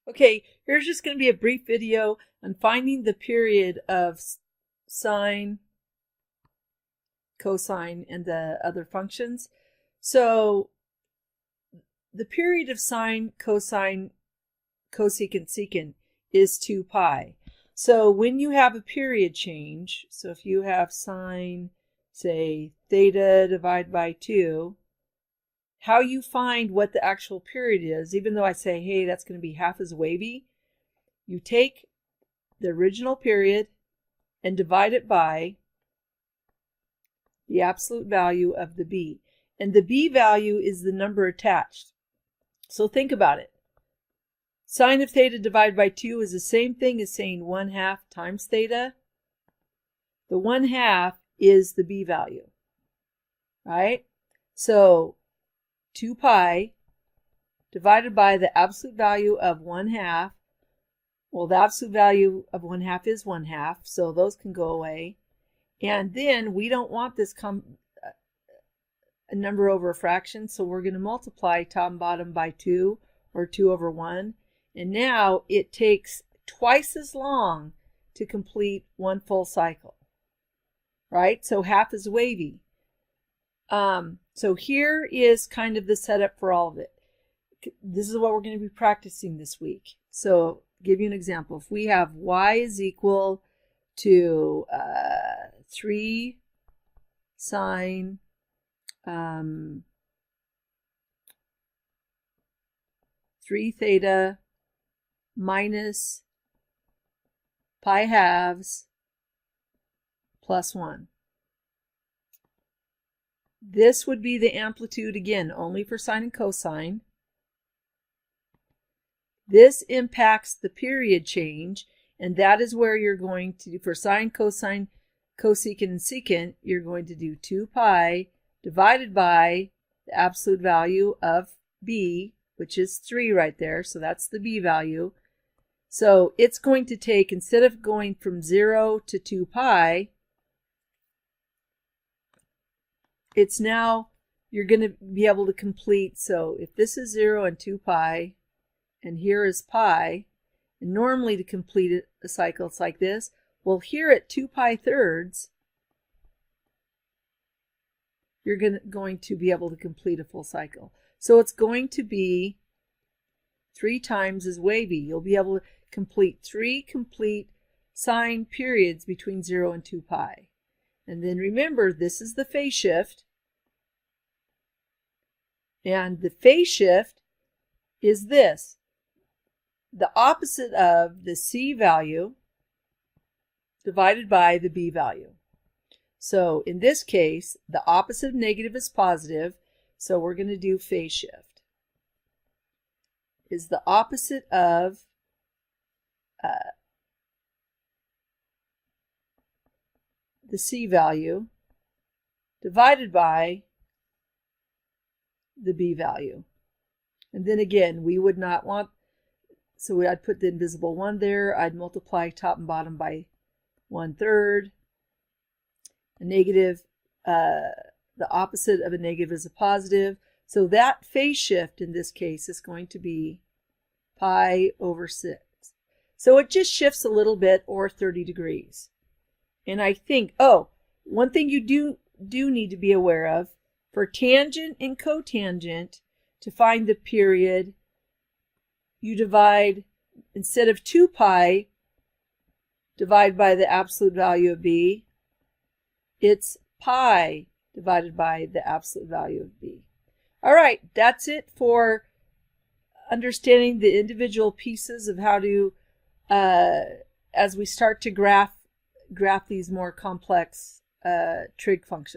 Okay, here's just going to be a brief video on finding the period of sine, cosine, and the other functions. So the period of sine, cosine, cosecant, secant is 2 pi. So when you have a period change, so if you have sine, say, theta divided by 2, how you find what the actual period is, even though I say, hey, that's going to be half as wavy, you take the original period and divide it by the absolute value of the b. And the b value is the number attached. So think about it. Sine of theta divided by 2 is the same thing as saying 1/2 times theta. The 1/2 is the b value, right? So 2 pi divided by the absolute value of 1/2. Well, the absolute value of 1/2 is 1/2, so those can go away. And then we don't want this a number over a fraction, so we're going to multiply top and bottom by 2, or 2 over 1. And now it takes twice as long to complete one full cycle, right? So half is wavy. So here is kind of the setup for all of it. This is what we're going to be practicing this week. So give you an example. If we have y is equal to 3 sine 3 theta minus pi halves plus 1. This would be the amplitude, again, only for sine and cosine. This impacts the period change, and that is where you're going to, for sine, cosine, cosecant, and secant, you're going to do 2 pi divided by the absolute value of b, which is 3 right there, so that's the b value. So it's going to take, instead of going from 0 to 2 pi, it's now, you're going to be able to complete, so if this is 0 and 2 pi, and here is pi, and normally to complete a cycle it's like this, well here at 2 pi thirds, you're going to be able to complete a full cycle. So it's going to be 3 times as wavy. You'll be able to complete 3 complete sine periods between 0 and 2 pi. And then remember, this is the phase shift. And the phase shift is this. The opposite of the c value divided by the b value. So in this case, the opposite of negative is positive, so we're going to do phase shift. Is the opposite of the c value divided by the b value. And then again, we would not want, so I'd put the invisible 1 there. I'd multiply top and bottom by 1/3. A negative, the opposite of a negative is a positive. So that phase shift in this case is going to be pi over 6. So it just shifts a little bit, or 30 degrees. And I think, oh, one thing you do need to be aware of, for tangent and cotangent, to find the period, you divide, instead of 2 pi, divide by the absolute value of b, it's pi divided by the absolute value of b. All right, that's it for understanding the individual pieces of how to, as we start to graph these more complex trig functions.